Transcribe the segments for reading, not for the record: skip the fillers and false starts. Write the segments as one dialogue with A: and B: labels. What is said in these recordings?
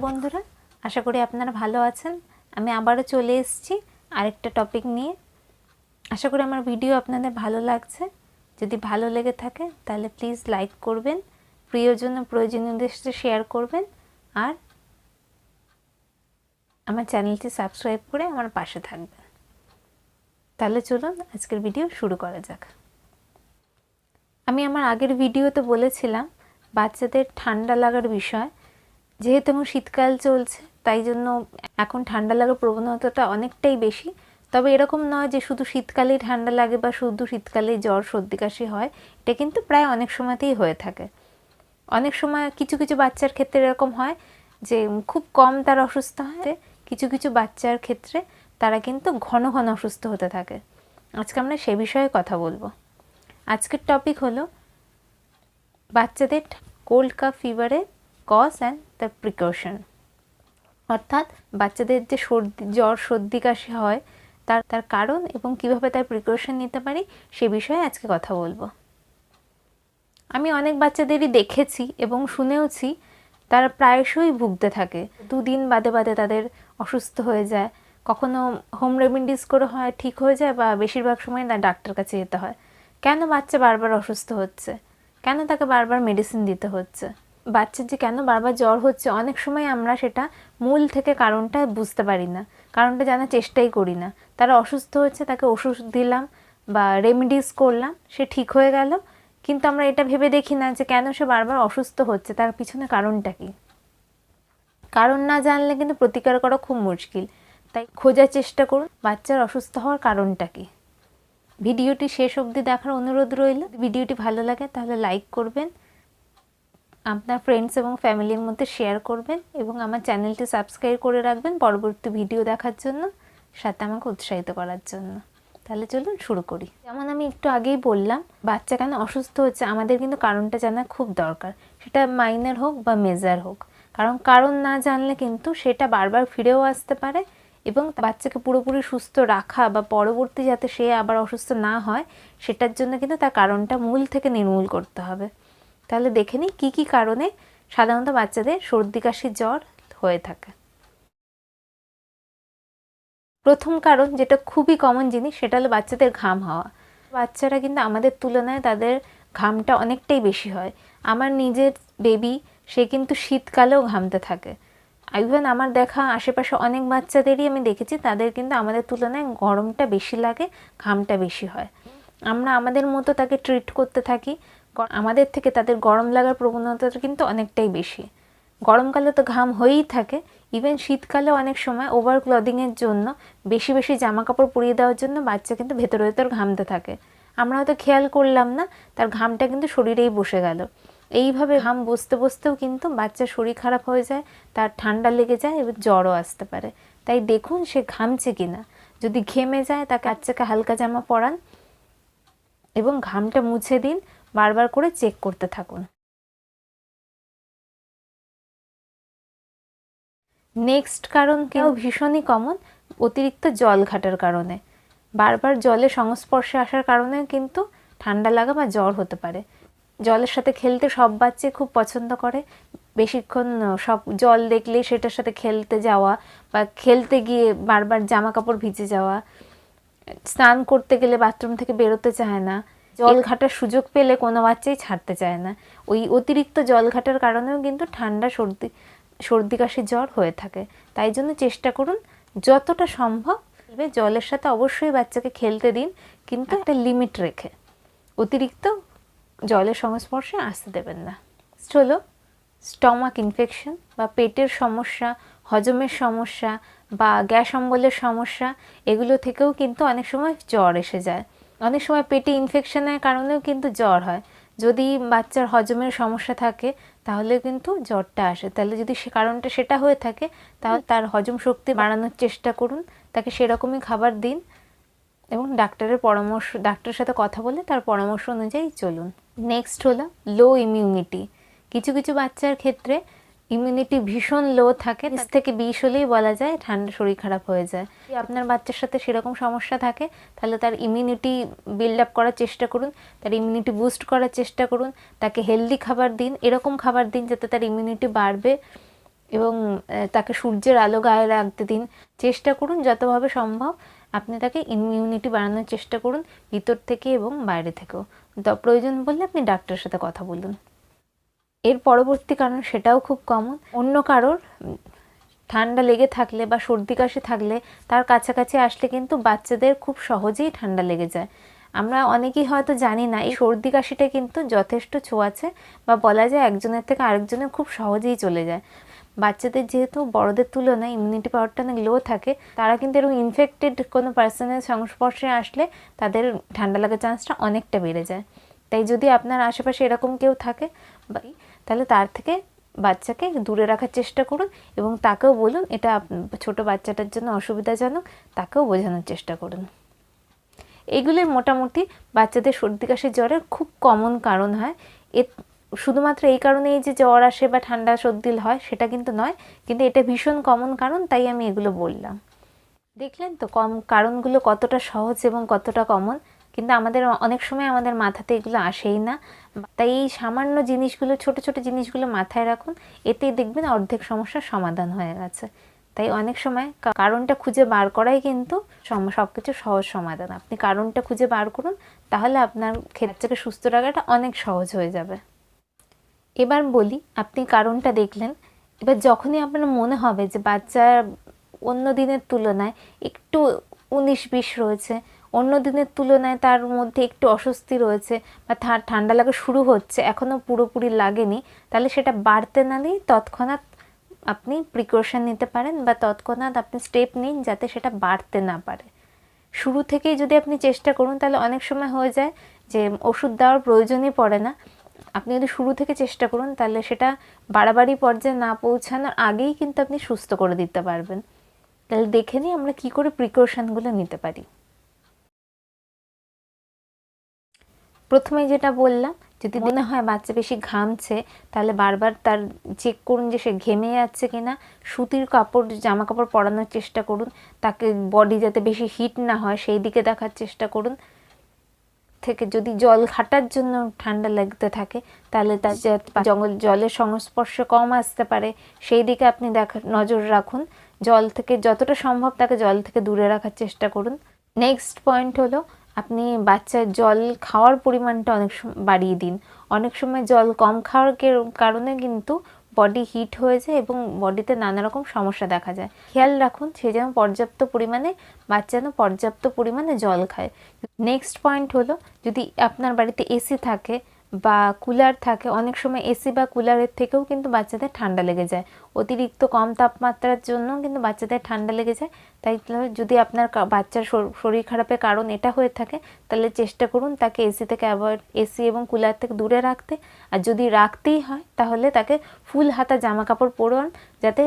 A: বন্ধুরা, আশা করি আপনারা ভালো আছেন। আমি আবারও চলে এসেছি আরেকটা টপিক নিয়ে। আশা করি আমার ভিডিও আপনাদের ভালো লাগছে। যদি ভালো লেগে থাকে তাহলে প্লিজ লাইক করবেন, প্রয়োজনীয়দের সাথে শেয়ার করবেন, আর আমার চ্যানেলটি সাবস্ক্রাইব করে আমার পাশে থাকবেন। তাহলে চলুন আজকের ভিডিও শুরু করা যাক। আমি আমার আগের ভিডিওতে বলেছিলাম বাচ্চাদের ঠান্ডা লাগার বিষয়। যেহেতু এখন শীতকাল চলছে, তাই জন্য এখন ঠান্ডা লাগার প্রবণতাটা অনেকটাই বেশি। তবে এরকম নয় যে শুধু শীতকালেই ঠান্ডা লাগে বা শুধু শীতকালেই জ্বর সর্দি কাশি হয়। এটা কিন্তু প্রায় অনেক সময়তেই হয়ে থাকে। অনেক সময় কিছু কিছু বাচ্চার ক্ষেত্রে এরকম হয় যে খুব কম তারা অসুস্থ হয়, কিছু কিছু বাচ্চার ক্ষেত্রে তারা কিন্তু ঘন ঘন অসুস্থ হতে থাকে। আজকে আমরা সে বিষয়ে কথা বলবো। আজকের টপিক হলো বাচ্চাদের কোল্ড কাফ ফিভারের কজ অ্যান্ড দ্য প্রিকশন। অর্থাৎ বাচ্চাদের যে জ্বর সর্দি কাশি হয় তার কারণ এবং কিভাবে তার প্রিকশন নিতে পারি সে বিষয়ে আজকে কথা বলবো। আমি অনেক বাচ্চাদেরই দেখেছি এবং শুনেওছি তারা প্রায়শই ভুগতে থাকে। দুদিন বাদে বাদে তাদের অসুস্থ হয়ে যায়, কখনো হোম রেমেডিস করে হয় ঠিক হয়ে যায়, বা বেশিরভাগ সময় না ডাক্তার কাছে যেতে হয়। কেন বাচ্চা বারবার অসুস্থ হচ্ছে, কেন তাকে বারবার মেডিসিন দিতে হচ্ছে, বাচ্চার যে কেন বারবার জ্বর হচ্ছে, অনেক সময় আমরা সেটা মূল থেকে কারণটা বুঝতে পারি না, কারণটা জানার চেষ্টাই করি না। তারা অসুস্থ হচ্ছে, তাকে ওষুধ দিলাম বা রেমেডিস করলাম, সে ঠিক হয়ে গেল, কিন্তু আমরা এটা ভেবে দেখি না যে কেন সে বারবার অসুস্থ হচ্ছে, তার পিছনে কারণটা কী। কারণ না জানলে কিন্তু প্রতিকার করা খুব মুশকিল। তাই খোঁজার চেষ্টা করুন বাচ্চার অসুস্থ হওয়ার কারণটা কী। ভিডিওটি শেষ অবধি দেখার অনুরোধ রইল। ভিডিওটি ভালো লাগে তাহলে লাইক করবেন, আপনার ফ্রেন্ডস এবং ফ্যামিলির মধ্যে শেয়ার করবেন এবং আমার চ্যানেলটি সাবস্ক্রাইব করে রাখবেন পরবর্তী ভিডিও দেখার জন্য, সাথে আমাকে উৎসাহিত করার জন্য। তাহলে চলুন শুরু করি। যেমন আমি একটু আগেই বললাম, বাচ্চা কেন অসুস্থ হচ্ছে আমাদের কিন্তু কারণটা জানা খুব দরকার, সেটা মাইনর হোক বা মেজর হোক। কারণ না জানলে কিন্তু সেটা বারবার ফিরেও আসতে পারে এবং বাচ্চাকে পুরোপুরি সুস্থ রাখা বা পরবর্তী যাতে সে আবার অসুস্থ না হয় সেটার জন্য কিন্তু তার কারণটা মূল থেকে নির্মূল করতে হবে। তাহলে দেখে নিই কী কী কারণে সাধারণত বাচ্চাদের সর্দি কাশি জ্বর হয়ে থাকে। প্রথম কারণ, যেটা খুবই কমন জিনিস, সেটা হলো বাচ্চাদের ঘাম হওয়া। বাচ্চারা কিন্তু আমাদের তুলনায় তাদের ঘামটা অনেকটাই বেশি হয়। আমার নিজের বেবি, সে কিন্তু শীতকালেও ঘামতে থাকে। ইভেন আমার দেখা আশেপাশে অনেক বাচ্চাদেরই আমি দেখেছি তাদের কিন্তু আমাদের তুলনায় গরমটা বেশি লাগে, ঘামটা বেশি হয়। আমরা আমাদের মতো তাকে ট্রিট করতে থাকি, আমাদের থেকে তাদের গরম লাগার প্রবণতাটা কিন্তু অনেকটাই বেশি। গরমকালে তো ঘাম হয়েই থাকে, ইভেন শীতকালে অনেক সময় ওভার ক্লদিংয়ের জন্য বেশি বেশি জামা কাপড় পরিয়ে দেওয়ার জন্য বাচ্চা কিন্তু ভেতর ভেতর ঘামতে থাকে। আমরা হয়তো খেয়াল করলাম না, তার ঘামটা কিন্তু শরীরেই বসে গেল। এইভাবে ঘাম বসতে বসতেও কিন্তু বাচ্চার শরীর খারাপ হয়ে যায়, তার ঠান্ডা লেগে যায় এবং জ্বরও আসতে পারে। তাই দেখুন সে ঘামছে কিনা। যদি ঘেমে যায় তাকে বাচ্চাকে হালকা জামা পরান এবং ঘামটা মুছে দিন, বারবার করে চেক করতে থাকুন। নেক্সট কারণ কেউ ভীষণই কমন, অতিরিক্ত জল ঘাটার কারণে। বারবার জলের সংস্পর্শে আসার কারণে কিন্তু ঠান্ডা লাগা বা জ্বর হতে পারে। জলের সাথে খেলতে সব বাচ্চাই খুব পছন্দ করে, বেশিক্ষণ সব জল দেখলেই সেটার সাথে খেলতে যাওয়া বা খেলতে গিয়ে বারবার জামা কাপড় ভিজে যাওয়া, স্নান করতে গেলে বাথরুম থেকে বেরোতে চায় না, জল ঘাটার সুযোগ পেলে কোনো বাচ্চাই ছাড়তে চায় না। ওই অতিরিক্ত জল ঘাটার কারণেও কিন্তু ঠান্ডা সর্দি কাশি জ্বর হয়ে থাকে। তাই জন্য চেষ্টা করুন যতটা সম্ভব জলের সাথে অবশ্যই বাচ্চাকে খেলতে দিন, কিন্তু একটা লিমিট রেখে। অতিরিক্ত জলের সংস্পর্শে আসতে দেবেন না। হলো স্টমাক ইনফেকশন বা পেটের সমস্যা, হজমের সমস্যা বা গ্যাস অম্বলের সমস্যা, এগুলো থেকেও কিন্তু অনেক সময় জ্বর এসে যায়। অনেক সময় পেটে ইনফেকশনের কারণেও কিন্তু জ্বর হয়। যদি বাচ্চার হজমের সমস্যা থাকে তাহলে কিন্তু জ্বরটা আসে। তাহলে যদি সে কারণটা সেটা হয়ে থাকে তাহলে তার হজম শক্তি বাড়ানোর চেষ্টা করুন, তাকে সেরকমই খাবার দিন এবং ডাক্তারের সাথে কথা বলে তার পরামর্শ অনুযায়ী চলুন। নেক্সট হলো লো ইমিউনিটি। কিছু কিছু বাচ্চার ক্ষেত্রে ইমিউনিটি ভীষণ লো থাকে, 10 থেকে 20 হলেই বলা যায় ঠান্ডা শরীর খারাপ হয়ে যায়। যদি আপনার বাচ্চার সাথে সেরকম সমস্যা থাকে তাহলে তার ইমিউনিটি বিল্ড আপ করার চেষ্টা করুন, তার ইমিউনিটি বুস্ট করার চেষ্টা করুন, তাকে হেলদি খাবার দিন, এরকম খাবার দিন যাতে তার ইমিউনিটি বাড়বে এবং তাকে সূর্যের আলো গায়ে রাখতে দিন। চেষ্টা করুন যতভাবে সম্ভব আপনি তাকে ইমিউনিটি বাড়ানোর চেষ্টা করুন, ভিতর থেকে এবং বাইরে থেকেও। প্রয়োজন বললে আপনি ডাক্তারের সাথে কথা বলুন। এর পরবর্তী কারণ, সেটাও খুব কমন, অন্য কারোর ঠান্ডা লেগে থাকলে বা সর্দি কাশি থাকলে তার কাছাকাছি আসলে কিন্তু বাচ্চাদের খুব সহজেই ঠান্ডা লেগে যায়। আমরা অনেকেই হয়তো জানি না এই সর্দি কাশিটা কিন্তু যথেষ্ট ছোঁয়াচে, বা বলা যায় একজনের থেকে আরেকজনের খুব সহজেই চলে যায়। বাচ্চাদের যেহেতু বড়দের তুলনায় ইমিউনিটি পাওয়ারটা অনেক লো থাকে, তারা কিন্তু এরকম ইনফেক্টেড কোনো পার্সনের সংস্পর্শে আসলে তাদের ঠান্ডা লাগার চান্সটা অনেকটা বেড়ে যায়। তাই যদি আপনার আশেপাশে এরকম কেউ থাকে তাহলে তার থেকে বাচ্চাকে দূরে রাখার চেষ্টা করুন, এবং তাকেও বলুন এটা ছোট বাচ্চাটার জন্য অসুবিধাজনক, তাকেও বোঝানোর চেষ্টা করুন। এগুলোই মোটামুটি বাচ্চাদের সর্দি কাশি জ্বরের খুব কমন কারণ হয়। শুধুমাত্র এই কারণেই যে জ্বর আসে বা ঠান্ডা সর্দি হয় সেটা কিন্তু নয়, কিন্তু এটা ভীষণ কমন কারণ, তাই আমি এগুলো বললাম। দেখলেন তো কারণগুলো কতটা সহজ এবং কতটা কমন, কিন্তু আমাদের অনেক সময় আমাদের মাথাতে এগুলো আসেই না। তাই এই সামান্য জিনিসগুলো, ছোট ছোট জিনিসগুলো মাথায় রাখুন, এতেই দেখবেন অর্ধেক সমস্যার সমাধান হয়ে গেছে। তাই অনেক সময় কারণটা খুঁজে বার করাই কিন্তু সব কিছু সহজ সমাধান। আপনি কারণটা খুঁজে বার করুন, তাহলে আপনার বাচ্চাকে সুস্থ রাখাটা অনেক সহজ হয়ে যাবে। এবার বলি, আপনি কারণটা দেখলেন, এবার যখনই আপনার মনে হবে যে বাচ্চা অন্য দিনের তুলনায় একটু 19-20 রয়েছে, অন্য দিনের তুলনায় তার মধ্যে একটু অস্বস্তি রয়েছে, বা ঠান্ডা লাগা শুরু হচ্ছে, এখনও পুরোপুরি লাগেনি, তাহলে সেটা বাড়তে না দিয়ে তৎক্ষণাৎ আপনি প্রিকশন নিতে পারেন, বা তৎক্ষণাৎ আপনি স্টেপ নিন যাতে সেটা বাড়তে না পারে। শুরু থেকেই যদি আপনি চেষ্টা করুন তাহলে অনেক সময় হয়ে যায় যে ওষুধ দেওয়ার প্রয়োজনই পড়ে না। আপনি যদি শুরু থেকে চেষ্টা করুন তাহলে সেটা বাড়াবাড়ি পর্যায়ে না পৌঁছানোর আগেই কিন্তু আপনি সুস্থ করে দিতে পারবেন। তাহলে দেখে নিই আমরা কী করে প্রিকশনগুলো নিতে পারি। প্রথমে যেটা বললাম, যদি মনে হয় বাচ্চা বেশি ঘামছে তাহলে বারবার তার চেক করুন যে সে ঘেমে যাচ্ছে কিনা। সুতির কাপড়, জামা কাপড় পরানোর চেষ্টা করুন, তাকে বডি যাতে বেশি হিট না হয় সেই দিকে দেখার চেষ্টা করুন। থেকে যদি জল ঘাটার জন্য ঠান্ডা লাগতে থাকে তাহলে তার জলের সংস্পর্শে কম আসতে পারে, সেই দিকে আপনি নজর রাখুন। জল থেকে যতটা সম্ভব তাকে জল থেকে দূরে রাখার চেষ্টা করুন। নেক্সট পয়েন্ট হলো, আপনি বাচ্চার জল খাওয়ার পরিমাণটা অনেক বাড়িয়ে দিন। অনেক সময় জল কম খাওয়ার কারণে কিন্তু বডি হিট হয়ে যায় এবং বডিতে নানা রকম সমস্যা দেখা যায়। খেয়াল রাখুন সে যেন বাচ্চা যেন পর্যাপ্ত পরিমাণে জল খায়। নেক্সট পয়েন্ট হলো, যদি আপনার বাড়িতে এসি থাকে বা কুলার থাকে, অনেক সময় এসি বা কুলারের থেকেও কিন্তু বাচ্চাদের ঠান্ডা লেগে যায়। অতিরিক্ত কম তাপমাত্রার জন্য কিন্তু বাচ্চাদের ঠান্ডা লেগে যায়। তাই যদি আপনার বাচ্চার শরীর খারাপের কারণ এটা হয়ে থাকে তাহলে চেষ্টা করুন তাকে এসি এবং কুলার থেকে দূরে রাখতে। আর যদি রাখতেই হয় তাহলে তাকে ফুল হাতা জামা কাপড় পরান, যাতে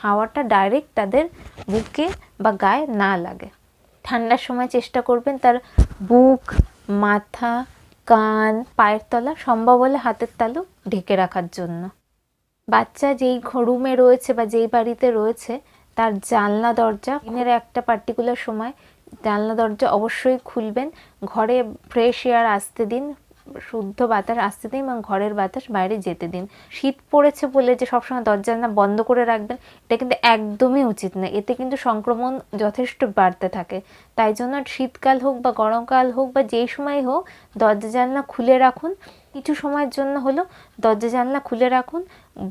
A: হাওয়াটা ডাইরেক্ট তাদের বুকে বা গায়ে না লাগে। ঠান্ডার সময় চেষ্টা করবেন তার বুক, মাথা, কান, পায়ের তলা, সম্ভব হলে হাতের তালু ঢেকে রাখার জন্য। বাচ্চা যেই রুমে রয়েছে বা যেই বাড়িতে রয়েছে তার জানলা দরজা দিনের একটা পার্টিকুলার সময় জানলা দরজা অবশ্যই খুলবেন। ঘরে ফ্রেশ এয়ার আসতে দিন, শুদ্ধ বাতাস আসতে দিন এবং ঘরের বাতাস বাইরে যেতে দিন। শীত পড়েছে বলে যে সবসময় দরজা জানলা বন্ধ করে রাখবেন এটা কিন্তু একদমই উচিত না, এতে কিন্তু সংক্রমণ যথেষ্ট বাড়তে থাকে। তাই জন্য শীতকাল হোক বা গরমকাল হোক বা যেই সময় হোক দরজা জানলা খুলে রাখুন। কিছু সময়ের জন্য হলো দরজা জানলা খুলে রাখুন,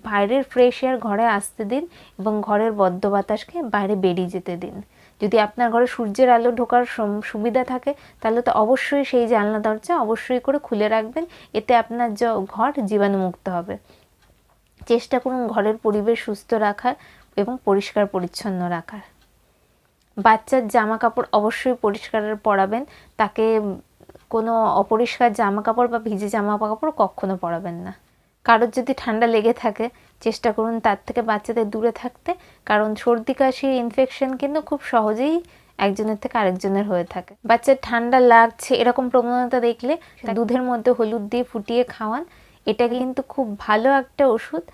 A: বাইরের ফ্রেশ এয়ার ঘরে আসতে দিন এবং ঘরের বদ্ধ বাতাসকে বাইরে বেরিয়ে যেতে দিন। যদি আপনার ঘরে সূর্যের আলো ঢোকার সুবিধা থাকে তাহলে তো অবশ্যই সেই জানলা দরজা অবশ্যই করে খুলে রাখবেন, এতে আপনার ঘর জীবাণুমুক্ত হবে। চেষ্টা করুন ঘরের পরিবেশ সুস্থ রাখার এবং পরিষ্কার পরিচ্ছন্ন রাখার। বাচ্চার জামা কাপড় অবশ্যই পরিষ্কার পরাবেন, তাকে কোনো অপরিষ্কার জামা কাপড় বা ভিজে জামা কাপড় কখনো পরাবেন না। কারোর যদি ঠান্ডা লেগে থাকে চেষ্টা করুন তার থেকে বাচ্চাদের দূরে থাকতে, কারণ সর্দি কাশির ইনফেকশন কিন্তু খুব সহজেই একজনের থেকে আরেকজনের হয়ে থাকে। বাচ্চার ঠান্ডা লাগছে এরকম প্রবণতা দেখলে দুধের মধ্যে হলুদ দিয়ে ফুটিয়ে খাওয়ান, এটা কিন্তু খুব ভালো একটা ওষুধ।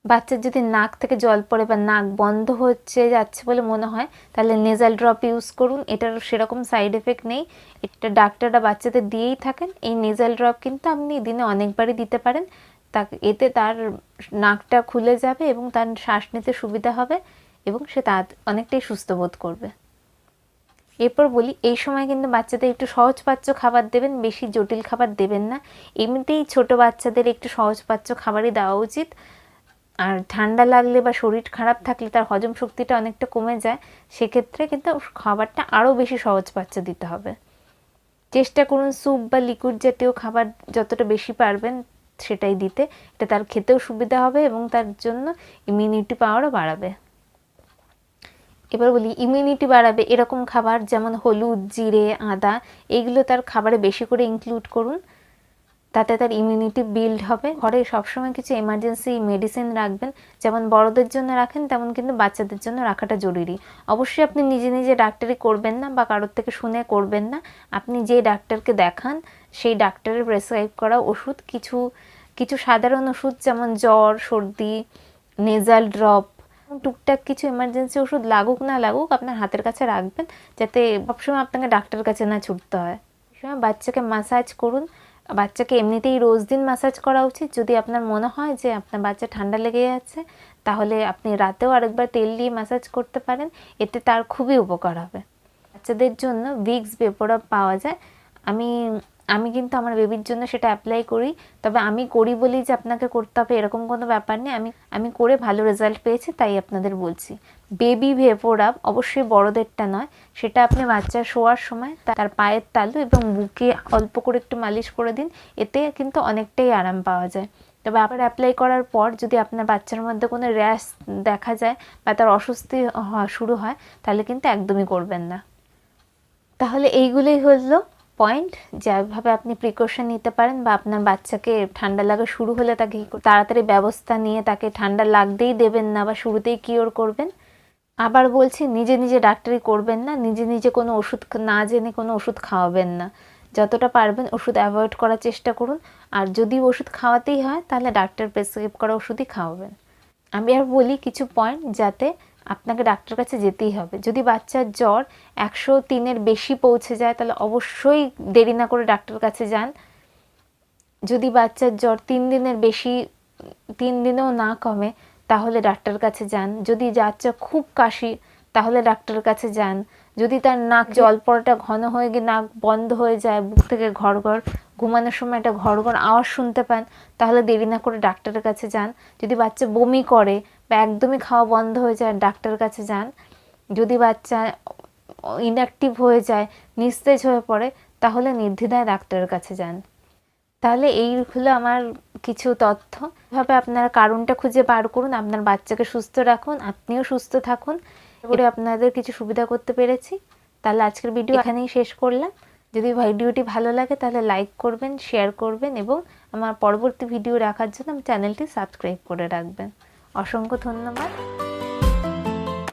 A: বাচ্চার যদি নাক থেকে জল পড়ে বা নাক বন্ধ হচ্ছে যাচ্ছে বলে মনে হয় তাহলে নেজাল ড্রপ ইউজ করুন, এটার সেরকম সাইড এফেক্ট নেই, এটা ডাক্তাররা বাচ্চাদের দিয়েই থাকেন। এই নেজাল ড্রপ কিন্তু আপনি দিনে অনেকবারই দিতে পারেন, তাকে এতে তার নাকটা খুলে যাবে এবং তার শ্বাস নিতে সুবিধা হবে এবং সে অনেকটাই সুস্থ বোধ করবে। এরপর বলি, এই সময় কিন্তু বাচ্চাদের একটু সহজপাচ্য খাবার দেবেন, বেশি জটিল খাবার দেবেন না। এমনিতেই ছোট বাচ্চাদের একটু সহজপাচ্য খাবারই দেওয়া উচিত। আর ঠান্ডা লাগলে বা শরীর খারাপ থাকলে তার হজম শক্তিটা অনেকটা কমে যায়, সেক্ষেত্রে কিন্তু খাবারটা আরও বেশি সহজপাচ্য দিতে হবে। চেষ্টা করুন স্যুপ বা লিকুইড জাতীয় খাবার যতটা বেশি পারবেন সেটাই দিতে, এটা তার খেতেও সুবিধা হবে এবং তার জন্য ইমিউনিটি পাওয়ারও বাড়াবে। এবার বলি, ইমিউনিটি বাড়াবে এরকম খাবার যেমন হলুদ, জিরে, আদা, এইগুলো তার খাবারে বেশি করে ইনক্লুড করুন, তাতে তার ইমিউনিটি বিল্ড হবে। ঘরে সবসময় কিছু এমার্জেন্সি মেডিসিন রাখবেন, যেমন বড়দের জন্য রাখেন তেমন কিন্তু বাচ্চাদের জন্য রাখাটা জরুরি। অবশ্যই আপনি নিজে নিজে ডাক্তারি করবেন না বা কারোর থেকে শুনে করবেন না। আপনি যে ডাক্তারকে দেখান সেই ডাক্তারের প্রেসক্রাইব করা ওষুধ, কিছু সাধারণ ওষুধ যেমন জ্বর, সর্দি, নেজাল ড্রপ, টুকটাক কিছু এমার্জেন্সি ওষুধ লাগুক না লাগুক আপনার হাতের কাছে রাখবেন, যাতে সবসময় আপনাকে ডাক্তারের কাছে না ছুটতে হয়। সময় বাচ্চাকে ম্যাসাজ করুন। বাচ্চাকে এমনিতেই রোজ দিন ম্যাসাজ করা উচিত। যদি আপনার মনে হয় যে আপনার বাচ্চা ঠান্ডা লেগে যাচ্ছে, তাহলে আপনি রাতেও আরেকবার তেল দিয়ে ম্যাসাজ করতে পারেন, এতে তার খুবই উপকার হবে। বাচ্চাদের জন্য ভিক্স ভেপোরাব পাওয়া যায়। আমি কিন্তু আমার বেবির জন্য সেটা অ্যাপ্লাই করি, তবে আমি করি বলেই যে আপনাকে করতে হবে এরকম কোনো ব্যাপার নেই। আমি করে ভালো রেজাল্ট পেয়েছি, তাই আপনাদের বলছি। বেবি ভেপোরাব অবশ্যই বড়দেরটা নয়, সেটা আপনি বাচ্চা শোয়ার সময় তার পায়ের তালু এবং বুকে অল্প করে একটু মালিশ করে দিন, এতে কিন্তু অনেকটাই আরাম পাওয়া যায়। তবে আবার অ্যাপ্লাই করার পর যদি আপনার বাচ্চার মধ্যে কোনো র্যাশ দেখা যায় বা তার অস্বস্তি শুরু হয়, তাহলে কিন্তু একদমই করবেন না। তাহলে এইগুলোই হলো পয়েন্ট, যেভাবে আপনি প্রিকশন নিতে পারেন বা আপনার বাচ্চাকে ঠান্ডা লাগা শুরু হলে তাকে তাড়াতাড়ি ব্যবস্থা নিয়ে তাকে ঠান্ডা লাগতেই দেবেন না বা শুরুতেই কিওর করবেন। আবার বলছি, নিজে নিজে ডাক্তারি করবেন না, নিজে নিজে কোনো ওষুধ না জেনে কোনো ওষুধ খাওয়াবেন না। যতটা পারবেন ওষুধ অ্যাভয়েড করার চেষ্টা করুন, আর যদি ওষুধ খাওয়াতেই হয় তাহলে ডাক্তার প্রেসক্রাইব করা ওষুধই খাওয়াবেন। আমি আর বলি কিছু পয়েন্ট যাতে আপনাকে ডাক্তার কাছে যেতেই হবে। যদি বাচ্চার জ্বর 103-এর বেশি পৌঁছে যায় তাহলে অবশ্যই দেরি না করে ডাক্তার কাছে যান। যদি বাচ্চার জ্বর 3 দিনের বেশি, 3 দিনেও না কমে, তাহলে ডাক্তার কাছে যান। যদি বাচ্চা খুব কাশি, তাহলে ডাক্তারের কাছে যান। যদি তার নাক জল পড়াটা ঘন হয়ে গিয়ে নাক বন্ধ হয়ে যায়, বুক থেকে ঘড়ঘড়, ঘুমানোর সময় একটা ঘড়ঘড় আওয়াজ শুনতে পান, তাহলে দেরি না করে ডাক্তারের কাছে যান। যদি বাচ্চা বমি করে বা একদমই খাওয়া বন্ধ হয়ে যায়, ডাক্তারের কাছে যান। যদি বাচ্চা ইনঅ্যাক্টিভ হয়ে যায়, নিস্তেজ হয়ে পড়ে, তাহলে নির্দ্বিধায় ডাক্তারের কাছে যান। তাহলে এই হলো আমার কিছু তথ্য। এভাবে আপনারা কারণটা খুঁজে বার করুন, আপনার বাচ্চাকে সুস্থ রাখুন, আপনিও সুস্থ থাকুন। করে আপনাদের কিছু সুবিধা করতে পেরেছি। তাহলে আজকের ভিডিও এখানেই শেষ করলাম। যদি ভিডিওটি ভালো লাগে তাহলে লাইক করবেন, শেয়ার করবেন এবং আমার পরবর্তী ভিডিও দেখার জন্য আমার চ্যানেলটি সাবস্ক্রাইব করে রাখবেন। অসংখ্য ধন্যবাদ।